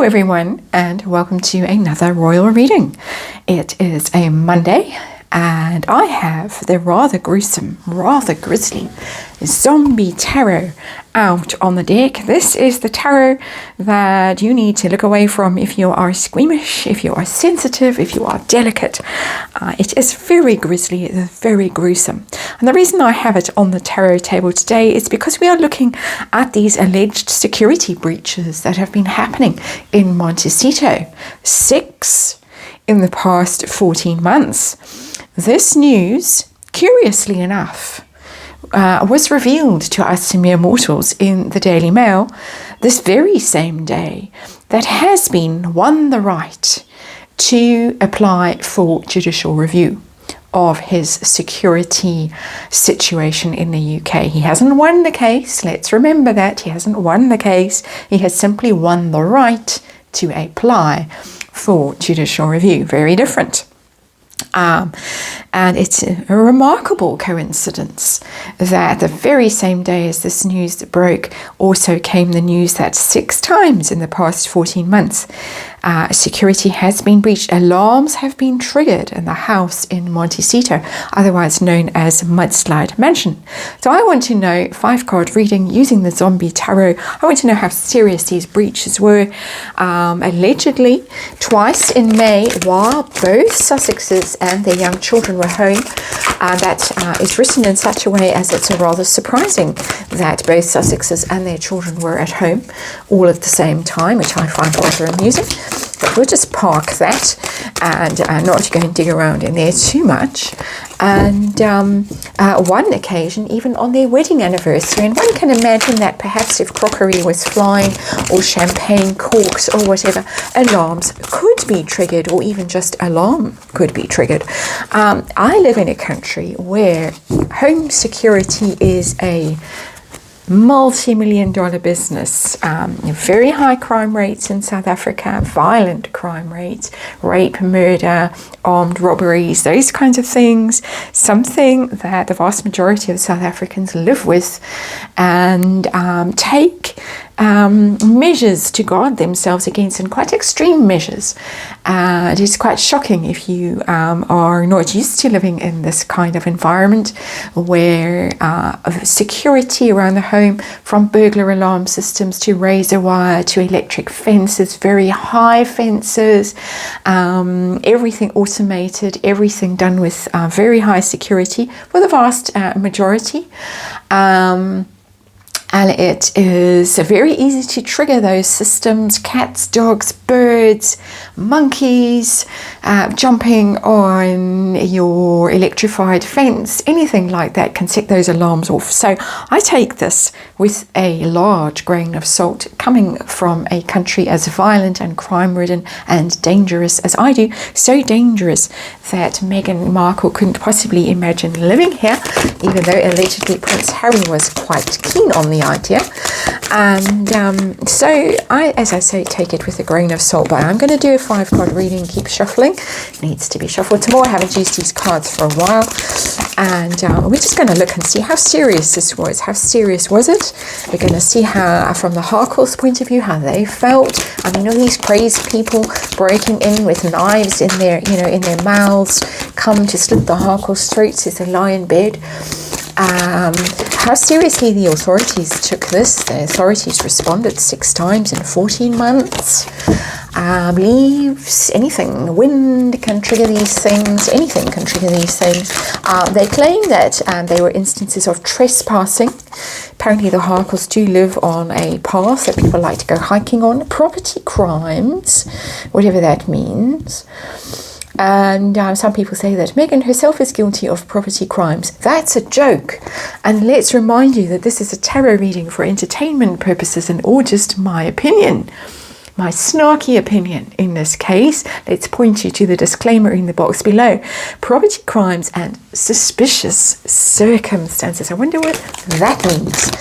Hello everyone, and welcome to another royal reading. It is a Monday, and I have the rather gruesome, rather grisly zombie tarot out on the deck. This is the tarot that you need to look away from if you are squeamish, if you are sensitive, if you are delicate. It is very grisly, it is very gruesome. And the reason I have it on the tarot table today is because we are looking at these alleged security breaches that have been happening in Montecito. 6 in the past 14 months. This news, curiously enough, was revealed to us mere mortals in the Daily Mail this very same day that has been won the right to apply for judicial review of his security situation in the UK. He hasn't won the case, let's remember that. He hasn't won the case, he has simply won the right to apply for judicial review. Very different. And it's a remarkable coincidence that the very same day as this news broke also came the news that 6 times in the past 14 months security has been breached. Alarms have been triggered in the house in Montecito, otherwise known as Mudslide Mansion. So I want to know, 5-card reading using the zombie tarot, I want to know how serious these breaches were. Allegedly, twice in May, while both Sussexes and their young children were home. That is written in such a way as it's rather surprising that both Sussexes and their children were at home all at the same time, which I find rather amusing. But we'll just park that and not go and dig around in there too much. And one occasion, even on their wedding anniversary, and one can imagine that perhaps if crockery was flying or champagne corks or whatever, alarms could be triggered, or even just alarm could be triggered. I live in a country where home security is a multi-million-dollar business. Very high crime rates in South Africa, violent crime rates, rape, murder, armed robberies, those kinds of things. Something that the vast majority of South Africans live with and take measures to guard themselves against, and quite extreme measures. It is quite shocking if you are not used to living in this kind of environment where security around the home, from burglar alarm systems to razor wire to electric fences, very high fences, everything automated, everything done with very high security for the vast majority. And it is very easy to trigger those systems. Cats, dogs, birds, monkeys, jumping on your electrified fence, anything like that can set those alarms off. So I take this with a large grain of salt, coming from a country as violent and crime-ridden and dangerous as I do. So dangerous that Meghan Markle couldn't possibly imagine living here, even though allegedly Prince Harry was quite keen on the idea. And so I, as I say, take it with a grain of salt. But I'm going to do a 5-card reading, keep shuffling. It needs to be shuffled tomorrow. I haven't used these cards for a while. And we're just going to look and see how serious this was. How serious was it? We're going to see how, from the Harkles' point of view, how they felt. I mean, all these crazy people breaking in with knives in their, in their mouths, come to slit the Harkles' throats as they lie in bed. How seriously the authorities took this. The authorities responded 6 times in 14 months. Leaves, anything, wind can trigger these things, anything can trigger these things. They claim that they were instances of trespassing. Apparently the Harkles do live on a path that people like to go hiking on. Property crimes, whatever that means. And some people say that Meghan herself is guilty of property crimes. That's a joke. And let's remind you that this is a tarot reading for entertainment purposes and all just my opinion. My snarky opinion in this case. Let's point you to the disclaimer in the box below. Property crimes and suspicious circumstances. I wonder what that means.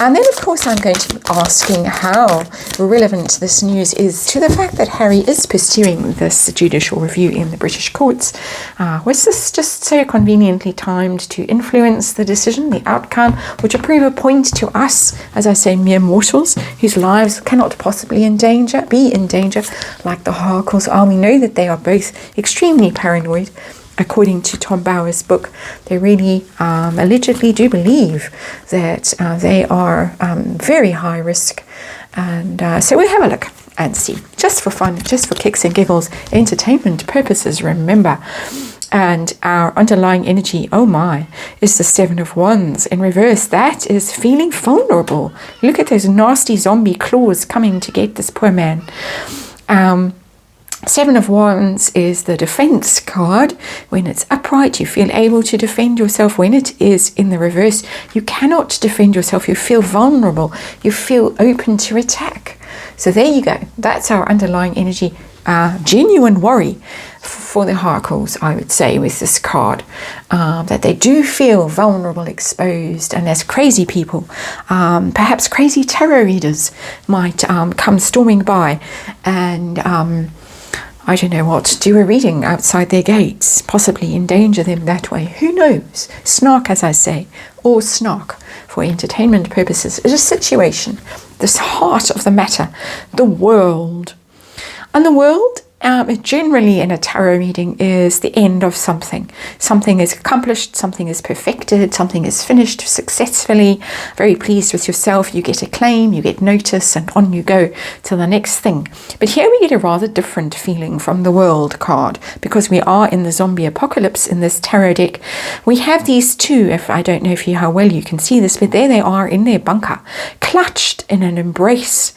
And then, of course, I'm going to be asking how relevant this news is to the fact that Harry is pursuing this judicial review in the British courts. Was this just so conveniently timed to influence the decision, the outcome, which will prove a point to us, as I say, mere mortals, whose lives cannot possibly be in danger, like the Harkles are? We know that they are both extremely paranoid. According to Tom Bower's book, they really allegedly do believe that they are very high risk. And so we'll have a look and see, just for fun, just for kicks and giggles, entertainment purposes, remember. And our underlying energy, oh my, is the Seven of Wands in reverse. That is feeling vulnerable. Look at those nasty zombie claws coming to get this poor man. Seven of Wands is the defense card. When it's upright, you feel able to defend yourself. When it is in the reverse, you cannot defend yourself. You feel vulnerable. You feel open to attack. So there you go. That's our underlying energy. Genuine worry for the Harkles, I would say, with this card, that they do feel vulnerable, exposed, and as crazy people, perhaps crazy tarot readers might come storming by and I don't know what, do a reading outside their gates, possibly endanger them that way. Who knows? Snark, as I say, or snark for entertainment purposes, is a situation, this heart of the matter, the world. And the world, generally in a tarot reading, is the end of something. Something is accomplished, something is perfected, something is finished successfully. Very pleased with yourself, you get acclaim, you get notice, and on you go to the next thing. But here we get a rather different feeling from the world card, because we are in the zombie apocalypse in this tarot deck. We have these two, I don't know how well you can see this, but there they are in their bunker, clutched in an embrace.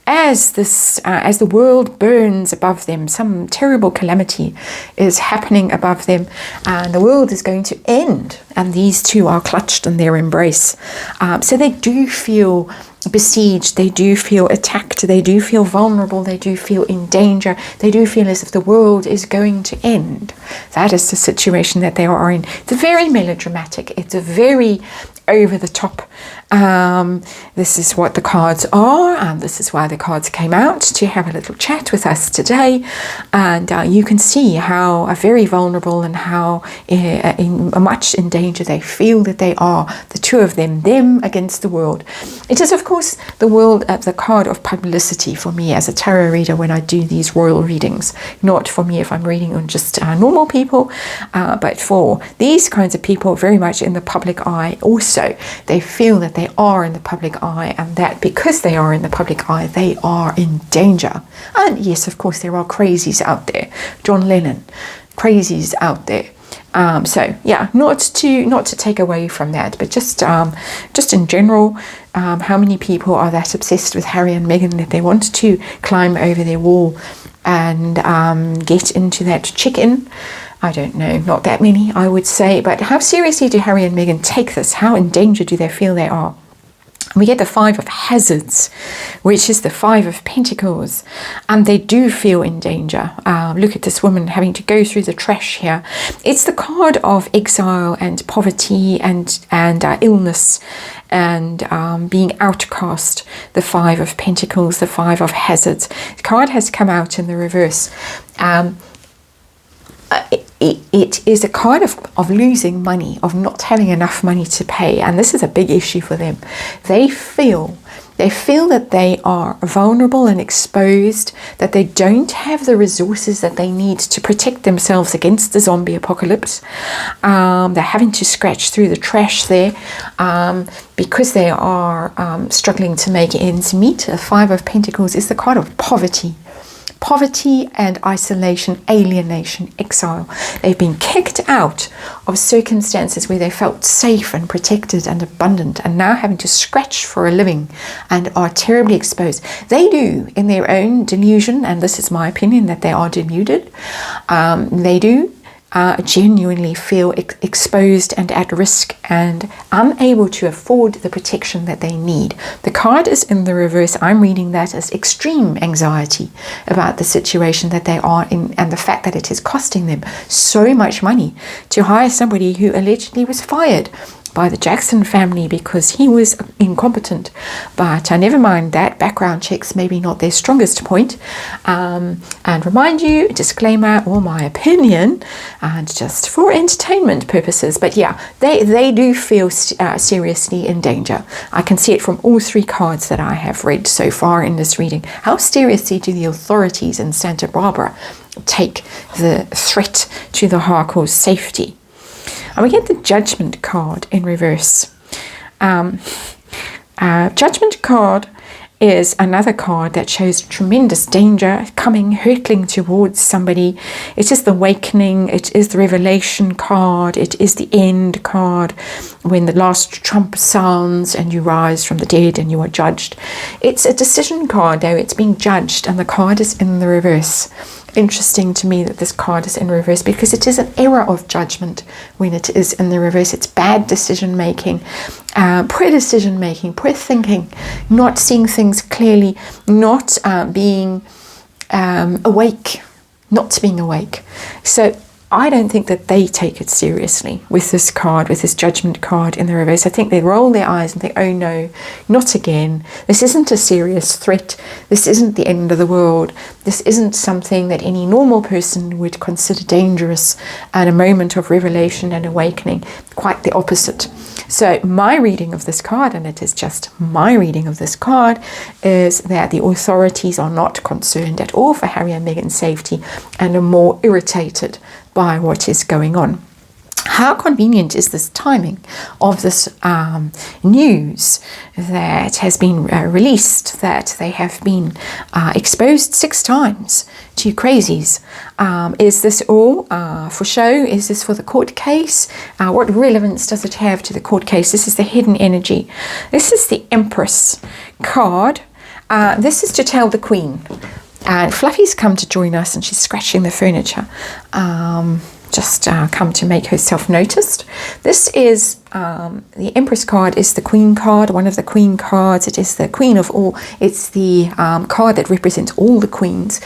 As the world burns above them, some terrible calamity is happening above them, and the world is going to end, and these two are clutched in their embrace. So they do feel besieged, they do feel attacked, they do feel vulnerable, they do feel in danger, they do feel as if the world is going to end. That is the situation that they are in. It's very melodramatic, it's a very over the top. This is what the cards are, and this is why the cards came out, to have a little chat with us today. And you can see how very vulnerable and how much in danger they feel that they are, the two of them against the world. It is, of course, the world, the card of publicity for me as a tarot reader when I do these royal readings. Not for me if I'm reading on just normal people, but for these kinds of people very much in the public eye also. They feel that they are in the public eye, and that because they are in the public eye, they are in danger. And yes, of course, there are crazies out there. John Lennon, crazies out there. So yeah, not to take away from that, but just in general, how many people are that obsessed with Harry and Meghan that they want to climb over their wall and get into that chicken? I don't know, not that many, I would say. But how seriously do Harry and Meghan take this? How in danger do they feel they are? We get the Five of Hazards, which is the Five of Pentacles, and they do feel in danger. Look at this woman having to go through the trash here. It's the card of exile and poverty and illness and being outcast, the Five of Pentacles, the Five of Hazards. The card has come out in the reverse. It is a card of losing money, of not having enough money to pay, and this is a big issue for them. They feel that they are vulnerable and exposed, that they don't have the resources that they need to protect themselves against the zombie apocalypse. They're having to scratch through the trash there because they are struggling to make ends meet. The Five of Pentacles is the card of poverty. Poverty and isolation, alienation, exile. They've been kicked out of circumstances where they felt safe and protected and abundant, and now having to scratch for a living and are terribly exposed. They do, in their own delusion, and this is my opinion, that they are deluded. They do genuinely feel exposed and at risk and unable to afford the protection that they need. The card is in the reverse. I'm reading that as extreme anxiety about the situation that they are in and the fact that it is costing them so much money to hire somebody who allegedly was fired by the Jackson family because he was incompetent. But never mind that, background checks maybe not their strongest point. And remind you, disclaimer, or my opinion, and just for entertainment purposes. But yeah, they do feel seriously in danger. I can see it from all three cards that I have read so far in this reading. How seriously do the authorities in Santa Barbara take the threat to the Harcourt's safety? And we get the Judgment card in reverse. Judgment card is another card that shows tremendous danger coming, hurtling towards somebody. It is the awakening, it is the revelation card, it is the end card, when the last trump sounds and you rise from the dead and you are judged. It's a decision card, though. It's being judged, and the card is in the reverse. Interesting to me that this card is in reverse, because it is an error of judgment when it is in the reverse. It's bad decision making, poor decision making, poor thinking, not seeing things clearly, not being awake, not being awake. So I don't think that they take it seriously with this card, with this Judgment card in the reverse. I think they roll their eyes and think, oh no, not again. This isn't a serious threat. This isn't the end of the world. This isn't something that any normal person would consider dangerous at a moment of revelation and awakening. Quite the opposite. So my reading of this card, and it is just my reading of this card, is that the authorities are not concerned at all for Harry and Meghan's safety and are more irritated by what is going on. How convenient is this timing of this news that has been released, that they have been exposed 6 times to crazies? Is this all for show? Is this for the court case? What relevance does it have to the court case? This is the hidden energy. This is the Empress card. This is to tell the Queen. And Fluffy's come to join us, and she's scratching the furniture. Just come to make herself noticed. This is the Empress card is the Queen card, one of the Queen cards. It is the Queen of all. It's the card that represents all the queens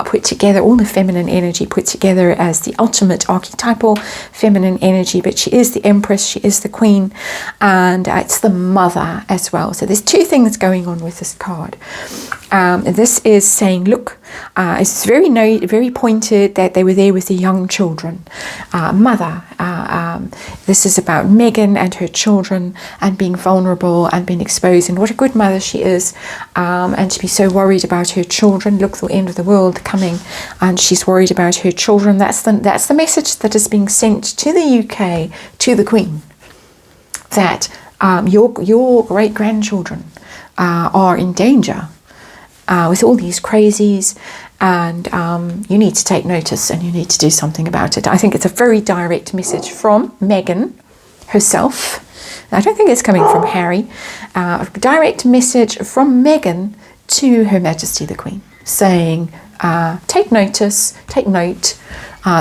put together, all the feminine energy put together as the ultimate archetypal feminine energy. But she is the Empress, she is the Queen, and it's the mother as well. So there's 2 things going on with this card. This is saying, look, it's very pointed that they were there with the young children. Mother, this is about Meghan and her children and being vulnerable and being exposed, and what a good mother she is, and to be so worried about her children. Look, the end of the world coming, and she's worried about her children. That's the message that is being sent to the UK, to the Queen, that your great-grandchildren are in danger with all these crazies, and you need to take notice and you need to do something about it. I think it's a very direct message from Meghan herself. I don't think it's coming from Harry. A direct message from Meghan to Her Majesty the Queen, saying, take notice, take note.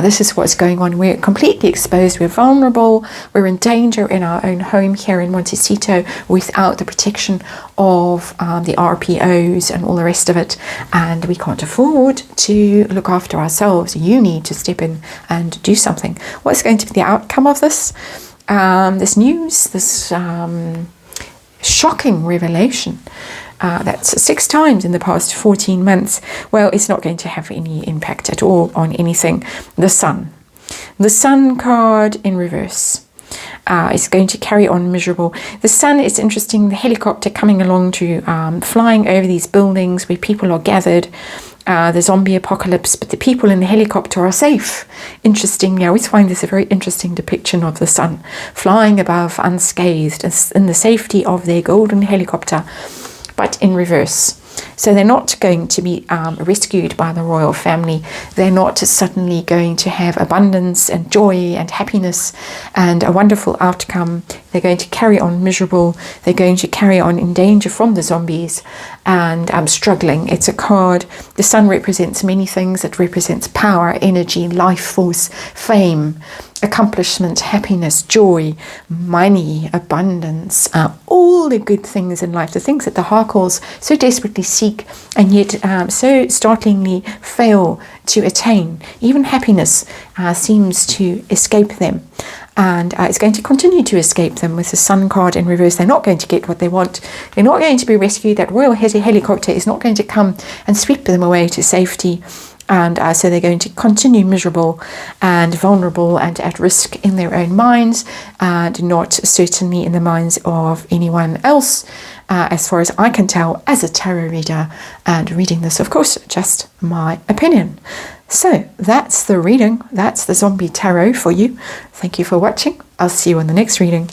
This is what's going on. We're completely exposed. We're vulnerable. We're in danger in our own home here in Montecito without the protection of the RPOs and all the rest of it. And we can't afford to look after ourselves. You need to step in and do something. What's going to be the outcome of this? This news, this shocking revelation. That's 6 times in the past 14 months. Well, it's not going to have any impact at all on anything. The Sun. The Sun card in reverse is going to carry on miserable. The Sun is interesting. The helicopter coming along to flying over these buildings where people are gathered. The zombie apocalypse, but the people in the helicopter are safe. Interesting. I always find this a very interesting depiction of the Sun flying above unscathed in the safety of their golden helicopter. But in reverse. So they're not going to be rescued by the royal family. They're not suddenly going to have abundance and joy and happiness and a wonderful outcome. They're going to carry on miserable. They're going to carry on in danger from the zombies and struggling. It's a card. The sun represents many things. It represents power, energy, life force, fame, accomplishment, happiness, joy, money, abundance, all the good things in life, the things that the Harkles so desperately seek and yet so startlingly fail to attain. Even happiness seems to escape them. And it's going to continue to escape them with the Sun card in reverse. They're not going to get what they want. They're not going to be rescued. That royal helicopter is not going to come and sweep them away to safety. And so they're going to continue miserable and vulnerable and at risk in their own minds, and not certainly in the minds of anyone else, as far as I can tell as a tarot reader. And reading this, of course, just my opinion. So that's the reading. That's the Zombie Tarot for you. Thank you for watching. I'll see you in the next reading.